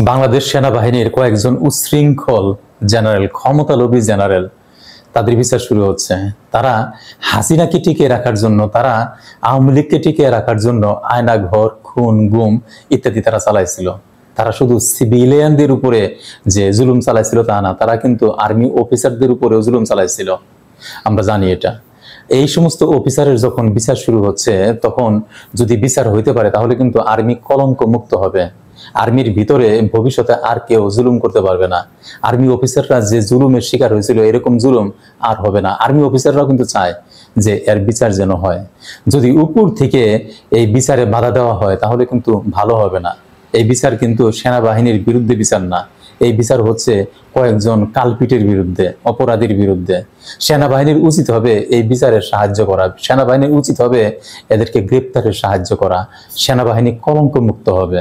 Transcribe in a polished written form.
বাংলাদেশ সেনাবাহিনীর কয়েকজন উচ্ছৃঙ্খল general, ক্ষমতালোভী general, তাদের বিচার শুরু হচ্ছে। তারা হাসিনাকে টিকিয়ে রাখার জন্য, তারা আওয়ামী লীগকে টিকিয়ে রাখার জন্য আয়নাঘর, খুন, গুম ইত্যাদি তারা চালাইছিল। তারা শুধু সিভিলিয়ানদের উপরে যে জুলুম চালাইছিল তা না, তারা কিন্তু আর্মি অফিসারদের উপরেও জুলুম চালাইছিল। আমরা জানি এটা। এই সমস্ত অফিসারের যখন বিচার শুরু হচ্ছে, তখন যদি বিচার হইতে পারে তাহলে কিন্তু আর্মি কলঙ্ক মুক্ত হবে। আর্মির ভিতরে ভবিষ্যতে আর কেউ জুলুম করতে পারবে না। আর্মি অফিসাররা যে জুলুমের শিকার হয়েছিল, এরকম জুলুম আর হবে না। আর্মি অফিসাররাও কিন্তু চায় যে এর বিচার যেন হয়। যদি উপর থেকে এই বিচারে বাধা দেওয়া হয় তাহলে কিন্তু ভালো হবে না। এই বিচার কিন্তু সেনাবাহিনীর বিরুদ্ধে বিচার না, এই বিচার হচ্ছে কয়েকজন কালপিটের বিরুদ্ধে, অপরাধীর বিরুদ্ধে। সেনাবাহিনীর উচিত হবে এই বিচারের সাহায্য করা, সেনাবাহিনীর উচিত হবে এদেরকে গ্রেপ্তারের সাহায্য করা। সেনাবাহিনী কলঙ্ক মুক্ত হবে।